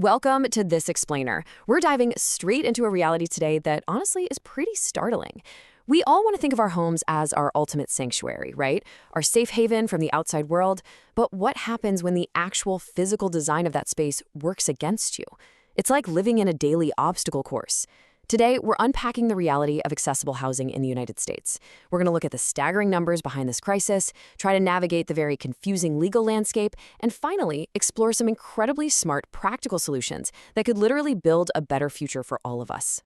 Welcome to This Explainer. We're diving straight into a reality today that honestly is pretty startling. We all want to think of our homes as our ultimate sanctuary, right? Our safe haven from the outside world. But what happens when the actual physical design of that space works against you? It's like living in a daily obstacle course. Today, we're unpacking the reality of accessible housing in the United States. We're going to look at the staggering numbers behind this crisis, try to navigate the very confusing legal landscape, and finally, explore some incredibly smart, practical solutions that could literally build a better future for all of us.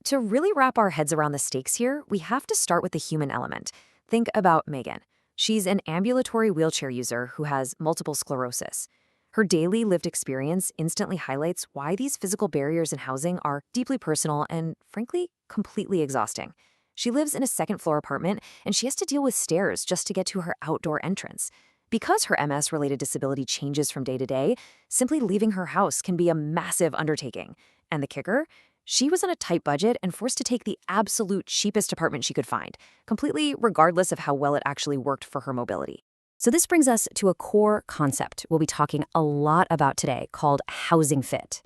To really wrap our heads around the stakes here, we have to start with the human element. Think about Megan. She's an ambulatory wheelchair user who has multiple sclerosis. Her daily lived experience instantly highlights why these physical barriers in housing are deeply personal and, frankly, completely exhausting. She lives in a second-floor apartment, and she has to deal with stairs just to get to her outdoor entrance. Because her MS-related disability changes from day to day, simply leaving her house can be a massive undertaking. And the kicker? She was on a tight budget and forced to take the absolute cheapest apartment she could find, completely regardless of how well it actually worked for her mobility. So this brings us to a core concept we'll be talking a lot about today called housing fit.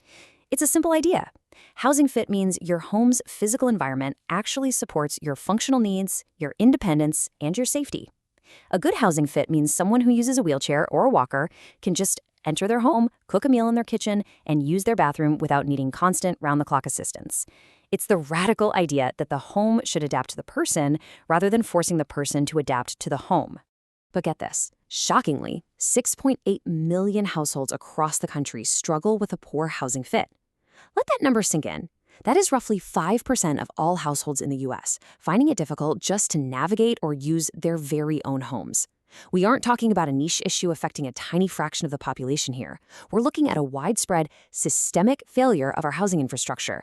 It's a simple idea. Housing fit means your home's physical environment actually supports your functional needs, your independence, and your safety. A good housing fit means someone who uses a wheelchair or a walker can just enter their home, cook a meal in their kitchen, and use their bathroom without needing constant round-the-clock assistance. It's the radical idea that the home should adapt to the person rather than forcing the person to adapt to the home. But get this, shockingly, 6.8 million households across the country struggle with a poor housing fit. Let that number sink in. That is roughly 5% of all households in the U.S., finding it difficult just to navigate or use their very own homes. We aren't talking about a niche issue affecting a tiny fraction of the population here. We're looking at a widespread, systemic failure of our housing infrastructure.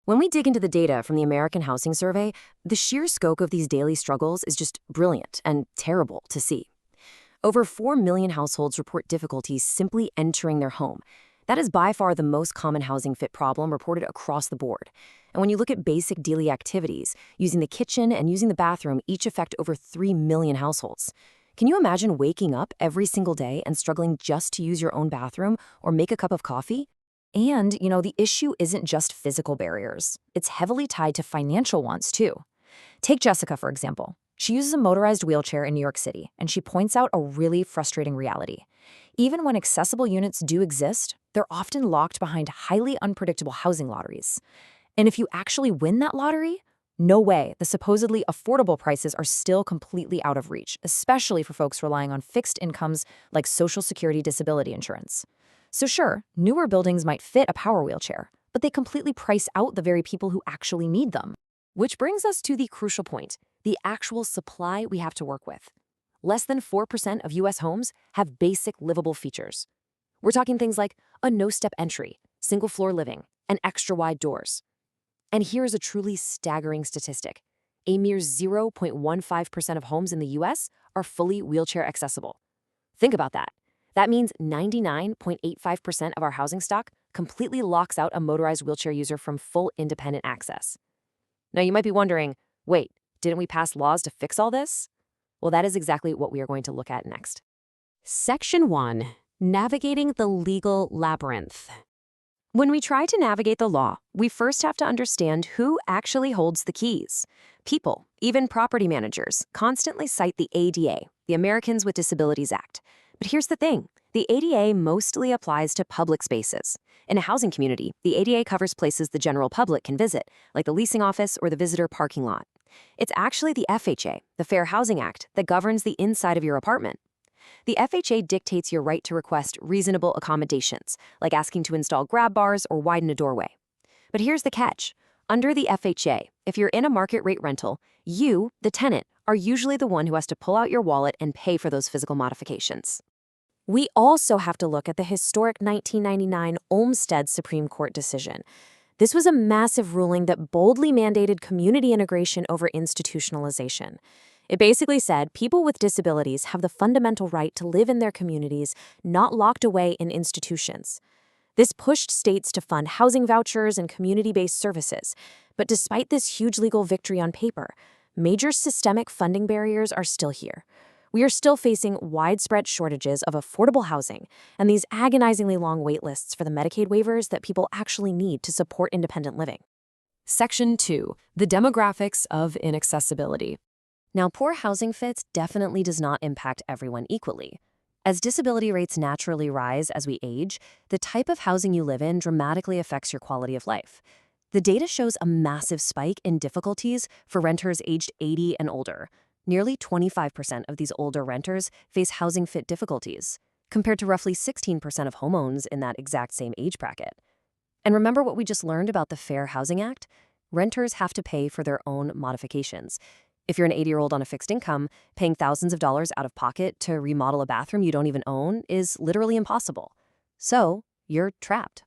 When we dig into the data from the American Housing Survey, the sheer scope of these daily struggles is just brilliant and terrible to see. Over 4 million households report difficulties simply entering their home. That is by far the most common housing fit problem reported across the board. And when you look at basic daily activities, using the kitchen and using the bathroom each affect over 3 million households. Can you imagine waking up every single day and struggling just to use your own bathroom or make a cup of coffee? And, the issue isn't just physical barriers. It's heavily tied to financial ones, too. Take Jessica, for example. She uses a motorized wheelchair in New York City, and she points out a really frustrating reality. Even when accessible units do exist, they're often locked behind highly unpredictable housing lotteries. And if you actually win that lottery, no way, the supposedly affordable prices are still completely out of reach, especially for folks relying on fixed incomes like Social Security disability insurance. So sure, newer buildings might fit a power wheelchair, but they completely price out the very people who actually need them. Which brings us to the crucial point, the actual supply we have to work with. Less than 4% of U.S. homes have basic livable features. We're talking things like a no-step entry, single-floor living, and extra-wide doors. And here's a truly staggering statistic. A mere 0.15% of homes in the U.S. are fully wheelchair accessible. Think about that. That means 99.85% of our housing stock completely locks out a motorized wheelchair user from full independent access. Now, you might be wondering, wait, didn't we pass laws to fix all this? Well, that is exactly what we are going to look at next. Section 1. Navigating the legal labyrinth. When we try to navigate the law, we first have to understand who actually holds the keys. People, even property managers, constantly cite the ADA, the Americans with Disabilities Act. But here's the thing. The ADA mostly applies to public spaces. In a housing community, the ADA covers places the general public can visit, like the leasing office or the visitor parking lot. It's actually the FHA, the Fair Housing Act, that governs the inside of your apartment. The FHA dictates your right to request reasonable accommodations, like asking to install grab bars or widen a doorway. But here's the catch. Under the FHA, if you're in a market rate rental, you, the tenant, are usually the one who has to pull out your wallet and pay for those physical modifications. We also have to look at the historic 1999 Olmstead Supreme Court decision. This was a massive ruling that boldly mandated community integration over institutionalization. It basically said people with disabilities have the fundamental right to live in their communities, not locked away in institutions. This pushed states to fund housing vouchers and community-based services. But despite this huge legal victory on paper, major systemic funding barriers are still here. We are still facing widespread shortages of affordable housing and these agonizingly long wait lists for the Medicaid waivers that people actually need to support independent living. Section 2. The demographics of inaccessibility. Now, poor housing fits definitely does not impact everyone equally. As disability rates naturally rise as we age, the type of housing you live in dramatically affects your quality of life. The data shows a massive spike in difficulties for renters aged 80 and older. Nearly 25% of these older renters face housing fit difficulties, compared to roughly 16% of homeowners in that exact same age bracket. And remember what we just learned about the Fair Housing Act? Renters have to pay for their own modifications. If you're an 80-year-old on a fixed income, paying thousands of dollars out of pocket to remodel a bathroom you don't even own is literally impossible. So, you're trapped.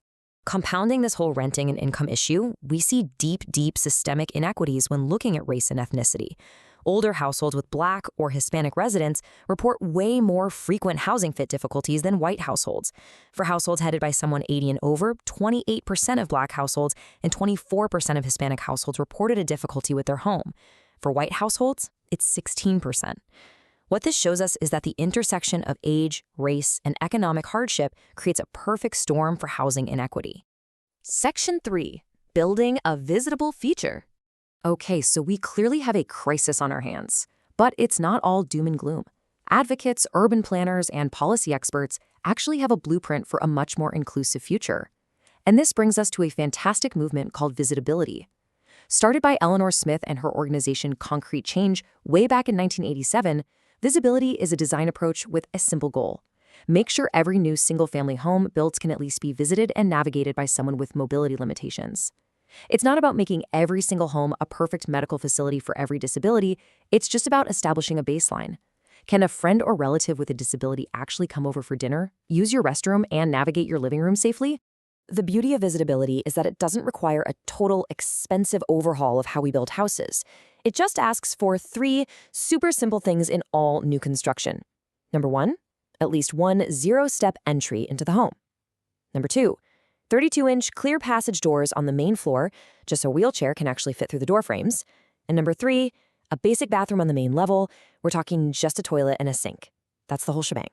Compounding this whole renting and income issue, we see deep systemic inequities when looking at race and ethnicity. Older households with Black or Hispanic residents report way more frequent housing fit difficulties than white households. For households headed by someone 80 and over, 28% of Black households and 24% of Hispanic households reported a difficulty with their home. For white households, it's 16%. What this shows us is that the intersection of age, race, and economic hardship creates a perfect storm for housing inequity. Section 3. Building a visitable future. Okay, so we clearly have a crisis on our hands. But it's not all doom and gloom. Advocates, urban planners, and policy experts actually have a blueprint for a much more inclusive future. And this brings us to a fantastic movement called Visitability. Started by Eleanor Smith and her organization Concrete Change way back in 1987, Visitability is a design approach with a simple goal. Make sure every new single-family home built can at least be visited and navigated by someone with mobility limitations. It's not about making every single home a perfect medical facility for every disability, it's just about establishing a baseline. Can a friend or relative with a disability actually come over for dinner, use your restroom, and navigate your living room safely? The beauty of Visitability is that it doesn't require a total expensive overhaul of how we build houses. It just asks for 3 super simple things in all new construction. Number 1, at least one zero-step entry into the home. Number 2, 32-inch clear passage doors on the main floor, just so a wheelchair can actually fit through the door frames. And number 3, a basic bathroom on the main level. We're talking just a toilet and a sink. That's the whole shebang.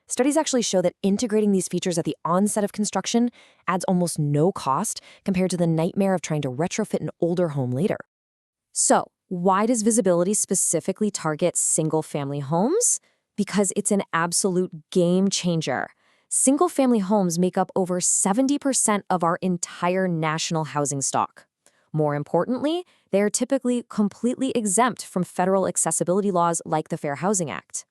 Studies actually show that integrating these features at the onset of construction adds almost no cost compared to the nightmare of trying to retrofit an older home later. So, why does Visitability specifically target single-family homes? Because it's an absolute game changer. Single-family homes make up over 70% of our entire national housing stock. More importantly, they are typically completely exempt from federal accessibility laws like the Fair Housing Act.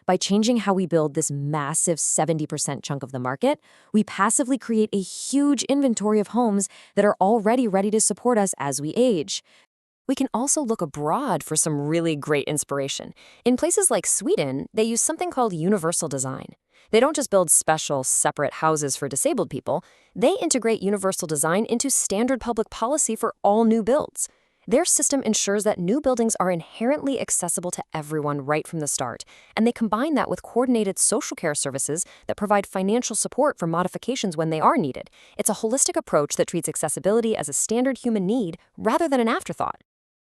By changing how we build this massive 70% chunk of the market, we passively create a huge inventory of homes that are already ready to support us as we age. We can also look abroad for some really great inspiration. In places like Sweden, they use something called universal design. They don't just build special, separate houses for disabled people. They integrate universal design into standard public policy for all new builds. Their system ensures that new buildings are inherently accessible to everyone right from the start, and they combine that with coordinated social care services that provide financial support for modifications when they are needed. It's a holistic approach that treats accessibility as a standard human need rather than an afterthought.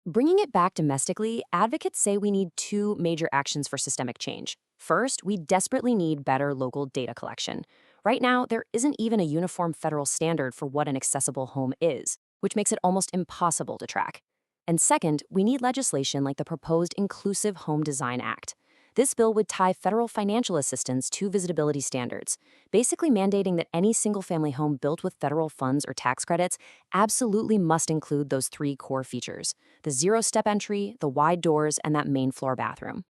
Bringing it back domestically, advocates say we need 2 major actions for systemic change. First, we desperately need better local data collection. Right now, there isn't even a uniform federal standard for what an accessible home is, which makes it almost impossible to track. And second, we need legislation like the proposed Inclusive Home Design Act. This bill would tie federal financial assistance to visitability standards, basically mandating that any single-family home built with federal funds or tax credits absolutely must include those 3 core features: the zero-step entry, the wide doors, and that main floor bathroom.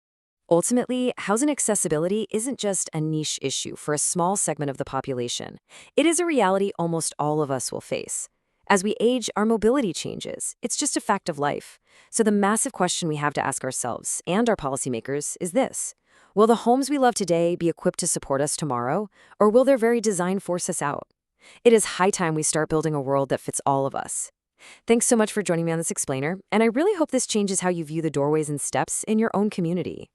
Ultimately, housing accessibility isn't just a niche issue for a small segment of the population. It is a reality almost all of us will face. As we age, our mobility changes. It's just a fact of life. So the massive question we have to ask ourselves and our policymakers is this: will the homes we love today be equipped to support us tomorrow, or will their very design force us out? It is high time we start building a world that fits all of us. Thanks so much for joining me on this explainer, and I really hope this changes how you view the doorways and steps in your own community.